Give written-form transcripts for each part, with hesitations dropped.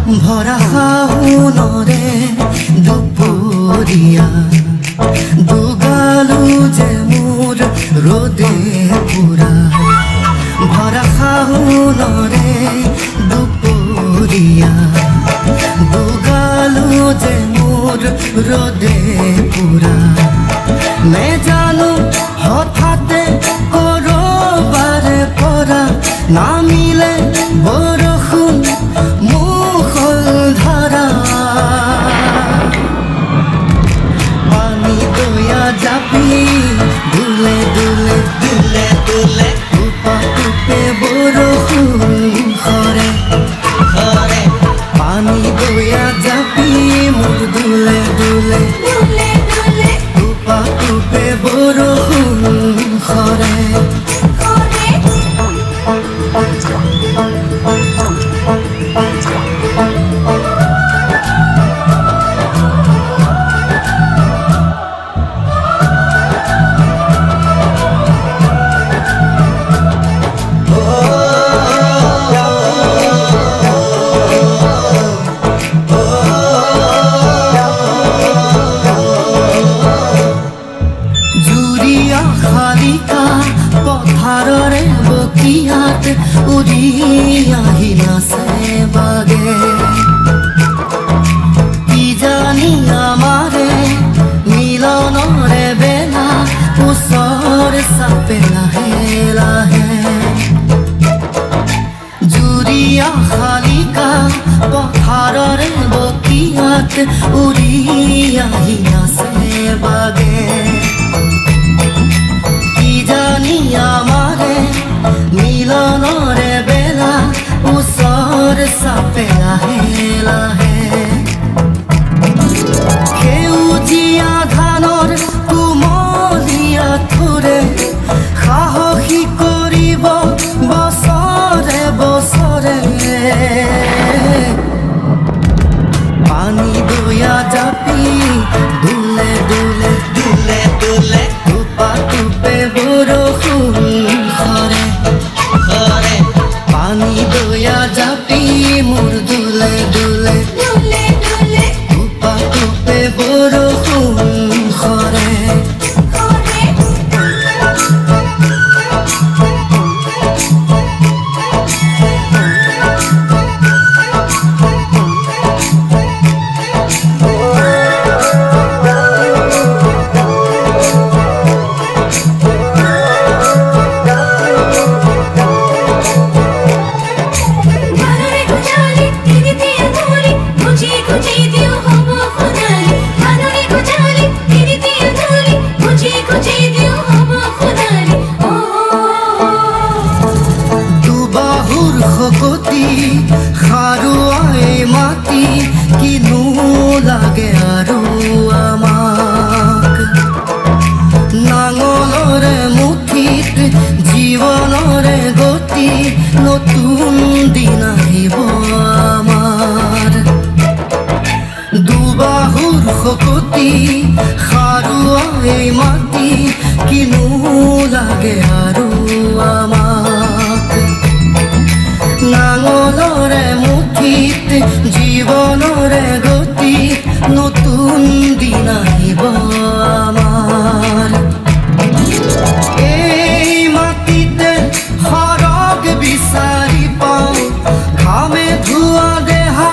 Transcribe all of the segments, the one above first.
ভৰা শাওনৰে দুপৰীয়া দুগালো যে মোৰ ৰ'দে পুৰা ভৰা শাওনৰে দুপৰীয়া দুগালো যে মোৰ ৰ'দে পুৰা নেজানো হঠাতে কৰবাৰে পৰা নামিলে বৰষুণ মুষলধাৰা পানী দয়া জাপি দুলে দুলে দুলে দুলে টোপা টোপে বৰষুণ সৰে সৰে পানী দয়া জাপি মোৰ দুলে দুলে দুলে দুলে টোপা টোপে বৰষুণ সৰে শালিকা পথাৰৰে বকিয়াত উৰি আহি নাচে বাগে কিজানি আমাৰে মিলনৰে বেলা ওচৰ চাপে লাহে লাহে জুৰিয়া শালিকা পথাৰৰে বকিয়াত উৰি আহি নাচে বাগে আমাৰে মিলনৰে বেলা ওচৰ চাপে লাহে লাহে সেউজীয়া ধানৰ কুমলীয়া থোৰে সাহসী কৰিব বছৰে বছৰে পানী দয়া জাপি দুলে দুলে দুলে দুলে টোপা টোপে বৰষুণ সৰে সৰে পানী দয়া জাপি মোৰ দুলে দুলে দুলে দুলে টোপা টোপে বৰষুণ সৰে শকতি সাৰুৱাই মাটি কিনো লাগে আৰু আমাক নাঙলৰে মুঠিত জীৱনৰে গতি নতুন দিন আহিব আমাৰ দুবাহুৰ শকতি সাৰুৱাই মাটি কিনো লাগে আৰু আমাক নাঙলৰে মুঠিত জীৱনৰে গতি নতুন দিন আহিব আমাৰ এই মাটিতে সৰগ বিচাৰি পাওঁ ঘামে ধোৱা দেহা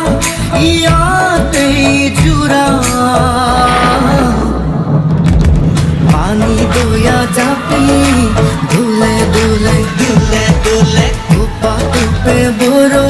ইয়াতেই জোৰা পানী দয়া জাপি দুলে দুলে দুলে দুলে টোপা টোপে বৰষুণ